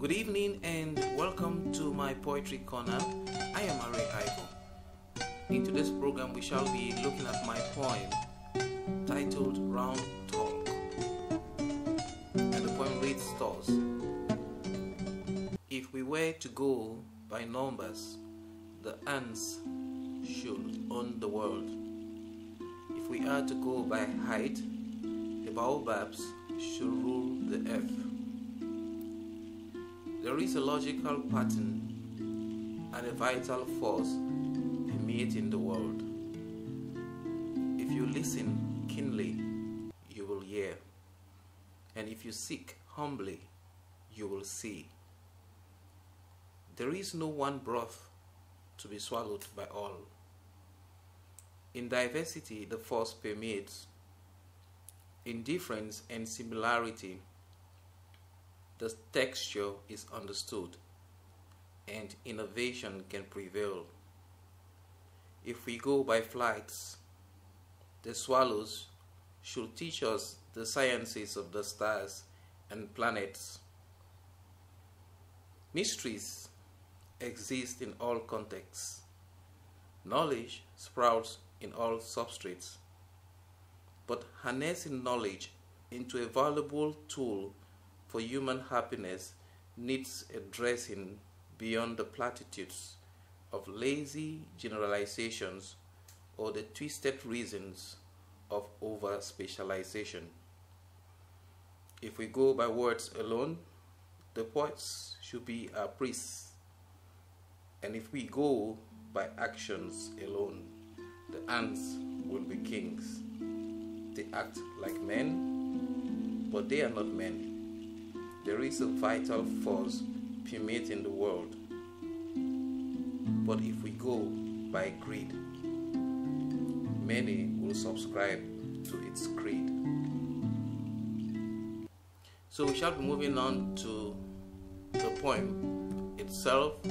Good evening and welcome to my poetry corner. I am Arrey Ivo. In today's program we shall be looking at my poem titled Round Talk. And the poem reads thus: If we were to go by numbers, the ants should own the world. If we are to go by height, the baobabs should rule the earth. There is a logical pattern and a vital force permeating the world. If you listen keenly, you will hear, and if you seek humbly, you will see. There is no one broth to be swallowed by all. In diversity, the force permeates. In difference and similarity, the texture is understood, and innovation can prevail. If we go by flights, the swallows should teach us the sciences of the stars and planets. Mysteries exist in all contexts. Knowledge sprouts in all substrates. But harnessing knowledge into a valuable tool for human happiness needs a dressing beyond the platitudes of lazy generalizations or the twisted reasons of over-specialization. If we go by words alone, the poets should be our priests. And if we go by actions alone, the ants will be kings. They act like men, but they are not men. There is a vital force permeating the world. But if we go by greed, many will subscribe to its creed. So we shall be moving on to the poem itself to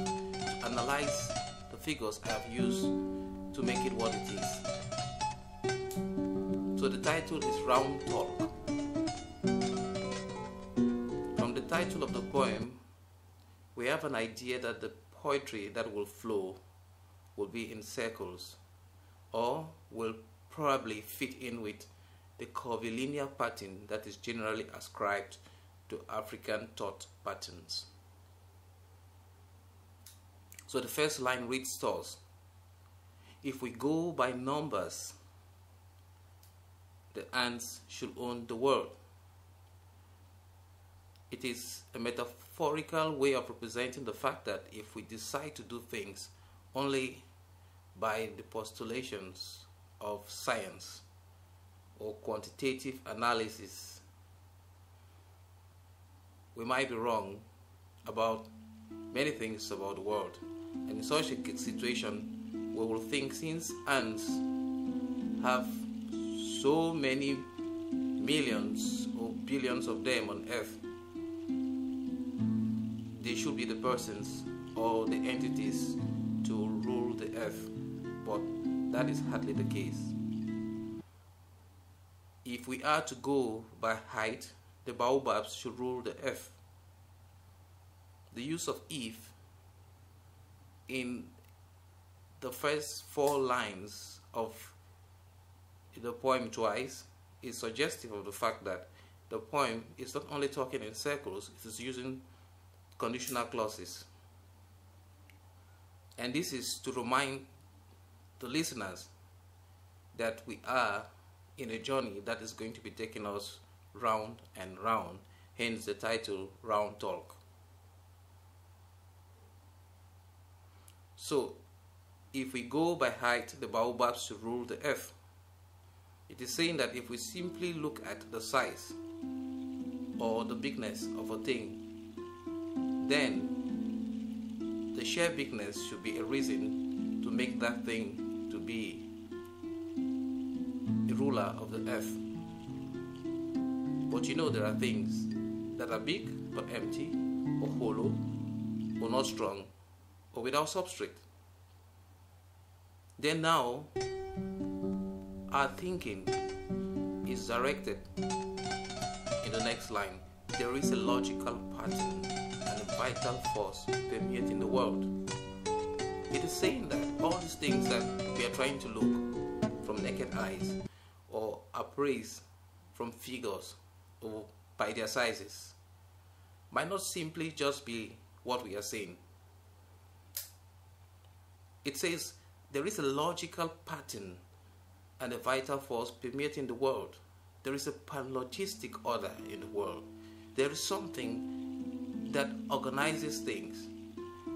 analyze the figures I have used to make it what it is. So the title is Round Talk. From the title of the poem, we have an idea that the poetry that will flow will be in circles, or will probably fit in with the curvy-linear pattern that is generally ascribed to African thought patterns. So the first line reads thus: If we go by numbers, the ants should own the world. It is a metaphorical way of representing the fact that if we decide to do things only by the postulations of science or quantitative analysis, we might be wrong about many things about the world. And in such a situation, we will think, since ants have so many millions or billions of them on earth, they should be the persons or the entities to rule the earth. But that is hardly the case. If we are to go by height, the baobabs should rule the earth. The use of if in the first 4 lines of the poem twice is suggestive of the fact that the poem is not only talking in circles, it is using conditional clauses. And this is to remind the listeners that we are in a journey that is going to be taking us round and round, hence the title Round Talk. So if we go by height, the baobabs should rule the earth. It is saying that if we simply look at the size or the bigness of a thing, then the sheer bigness should be a reason to make that thing to be a ruler of the earth. But you know, there are things that are big but empty, or hollow, or not strong, or without substrate. Then now our thinking is directed in the next line. There is a logical pattern and a vital force permeating the world. It is saying that all these things that we are trying to look from naked eyes or appraise from figures or by their sizes might not simply just be what we are saying. It says there is a logical pattern and a vital force permeating the world. There is a panlogistic order in the world. There is something that organizes things.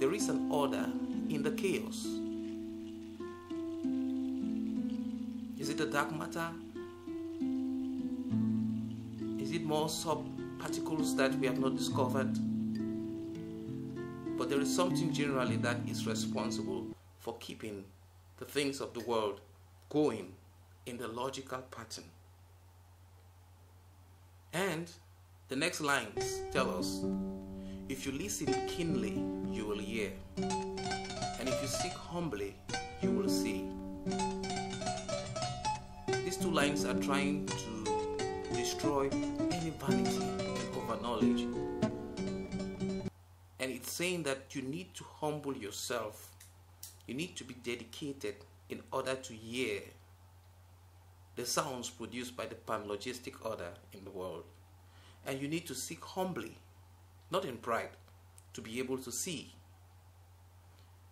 There is an order in the chaos. Is it the dark matter? Is it more sub-particles that we have not discovered? But there is something generally that is responsible for keeping the things of the world going in the logical pattern. And the next lines tell us, if you listen keenly, you will hear. And if you seek humbly, you will see. These two lines are trying to destroy any vanity and over knowledge. And it's saying that you need to humble yourself. You need to be dedicated in order to hear the sounds produced by the panlogistic order in the world. And you need to seek humbly, not in pride, to be able to see.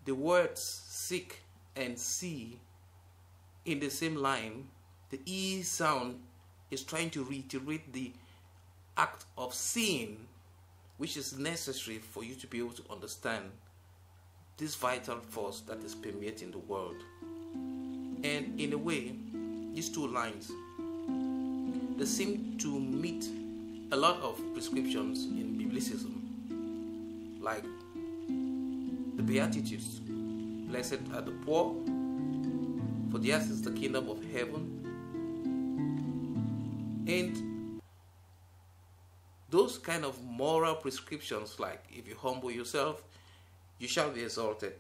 The words seek and see in the same line, the E sound is trying to reiterate the act of seeing, which is necessary for you to be able to understand this vital force that is permeating the world. And in a way, these two lines, they seem to meet a lot of prescriptions in biblicism, like the Beatitudes. Blessed are the poor, for theirs is the kingdom of heaven. And those kind of moral prescriptions, like if you humble yourself, you shall be exalted.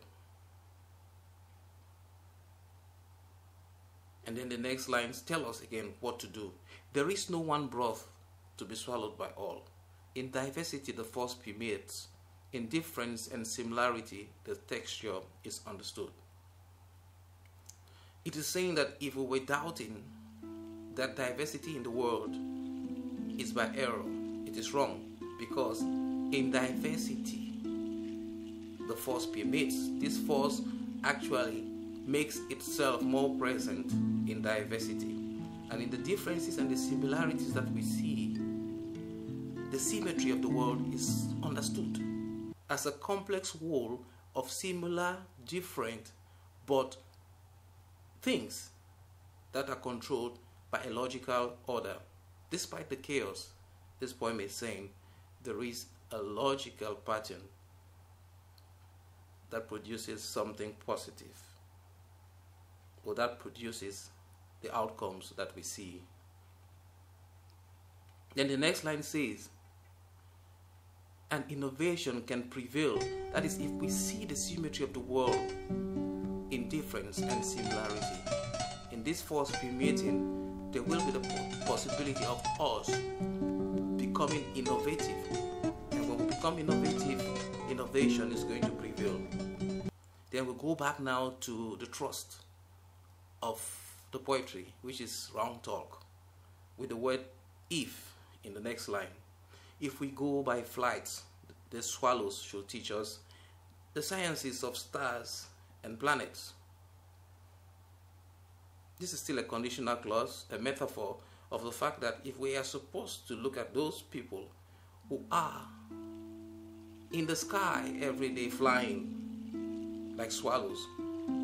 And then the next lines tell us again what to do. There is no one broth to be swallowed by all. In diversity, the force permeates. In difference and similarity, the texture is understood. It is saying that if we were doubting that diversity in the world is by error, it is wrong, because in diversity, the force permeates. This force actually makes itself more present in diversity. And in the differences and the similarities that we see, the symmetry of the world is understood as a complex whole of similar, different, but things that are controlled by a logical order. Despite the chaos, this poem is saying there is a logical pattern that produces something positive, or that produces the outcomes that we see. Then the next line says, an innovation can prevail. That is, if we see the symmetry of the world in difference and similarity. In this force permeating, there will be the possibility of us becoming innovative. And when we become innovative, innovation is going to prevail. Then we'll go back now to the trust of the poetry, which is round talk, with the word if in the next line. If we go by flights, the swallows should teach us the sciences of stars and planets. This is still a conditional clause, a metaphor of the fact that if we are supposed to look at those people who are in the sky every day flying like swallows,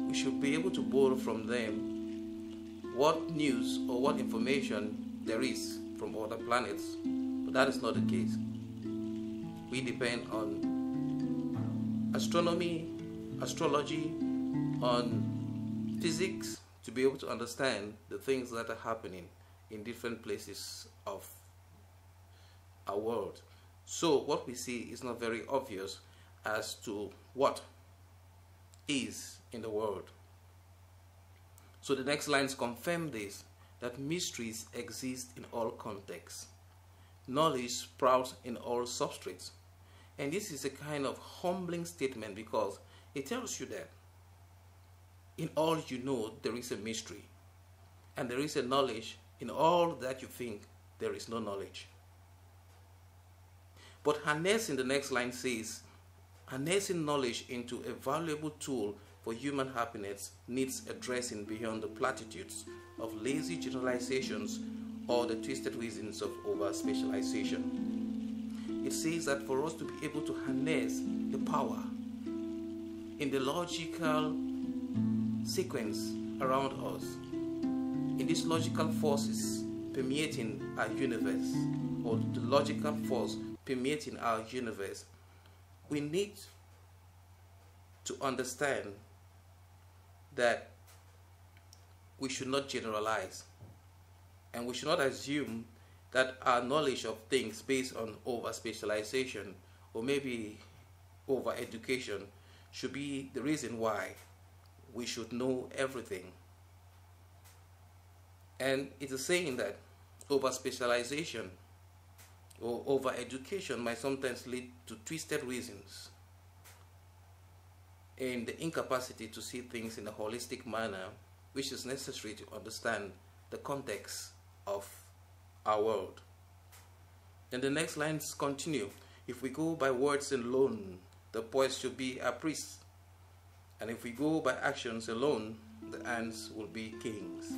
we should be able to borrow from them what news or what information there is from other planets. But that is not the case. We depend on astronomy, astrology, on physics to be able to understand the things that are happening in different places of our world. So what we see is not very obvious as to what is in the world. So the next lines confirm this, that mysteries exist in all contexts. Knowledge sprouts in all substrates. And this is a kind of humbling statement because it tells you that in all you know there is a mystery, and there is a knowledge in all that you think there is no knowledge. But harnessing, the next line says, harnessing knowledge into a valuable tool for human happiness needs addressing beyond the platitudes of lazy generalizations or the twisted reasons of over-specialization. It says that for us to be able to harness the power in the logical sequence around us, in these logical forces permeating our universe, or the logical force permeating our universe, we need to understand that we should not generalize, and we should not assume that our knowledge of things based on over-specialization or maybe over-education should be the reason why we should know everything. And it is saying that over-specialization or over-education might sometimes lead to twisted reasons and the incapacity to see things in a holistic manner, which is necessary to understand the context of our world. Then the next lines continue. If we go by words alone, the poets should be a priest. And if we go by actions alone, the ants will be kings.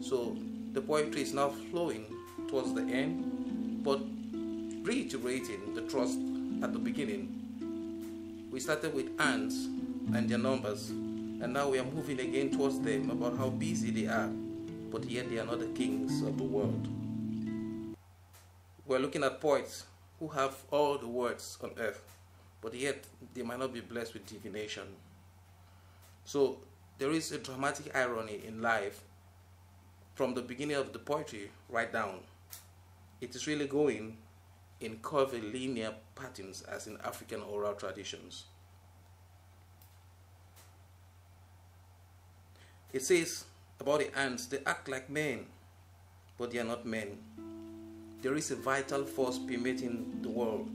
So the poetry is now flowing towards the end, but reiterating the trust at the beginning. We started with ants and their numbers, and now we are moving again towards them about how busy they are, but yet they are not the kings of the world. We're looking at poets who have all the words on earth, but yet they might not be blessed with divination. So there is a dramatic irony in life from the beginning of the poetry right down. It is really going in curvy-linear patterns as in African oral traditions. It says about the ants, they act like men, but they are not men. There is a vital force permeating the world.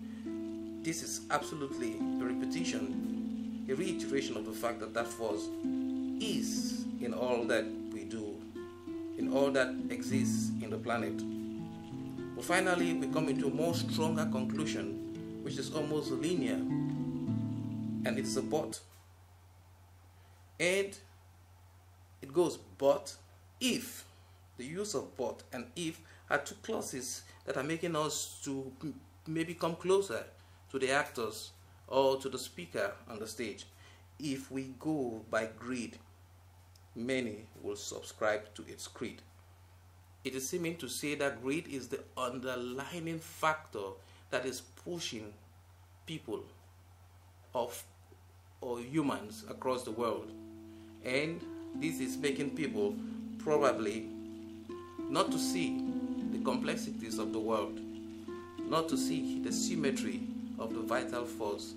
This is absolutely a repetition, a reiteration of the fact that that force is in all that we do, in all that exists in the planet. But finally, we come into a more stronger conclusion, which is almost linear, and it's a but. And it goes, but if. The use of but and if are two clauses that are making us to maybe come closer to the actors or to the speaker on the stage. If we go by greed, many will subscribe to its creed. It is seeming to say that greed is the underlining factor that is pushing people or humans across the world. And this is making people probably not to see the complexities of the world, not to see the symmetry of the vital force.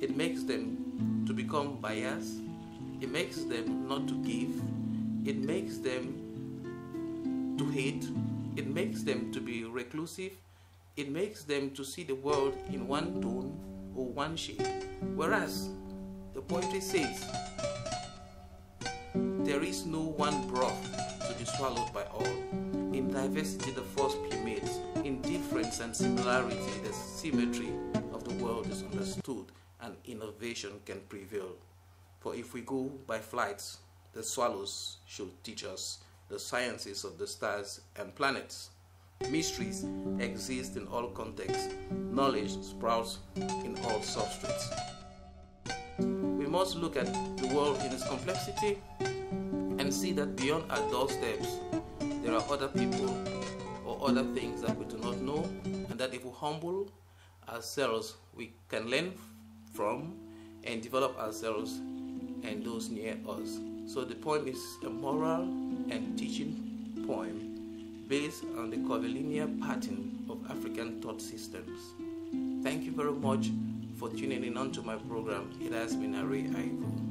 It makes them to become biased. It makes them not to give. It makes them to hate. It makes them to be reclusive. It makes them to see the world in one tone or one shade. Whereas the poetry says, there is no one broth to be swallowed by all. In diversity the force permeates. In difference and similarity the symmetry of the world is understood, and innovation can prevail. For if we go by flights, the swallows should teach us the sciences of the stars and planets. Mysteries exist in all contexts. Knowledge sprouts in all substrates. We must look at the world in its complexity and see that beyond our doorsteps there are other people or other things that we do not know, and that if we humble ourselves we can learn from and develop ourselves and those near us. So the poem is a moral and teaching poem based on the curvilinear pattern of African thought systems. Thank you very much for tuning in onto my program. It has been Arrey Ivo.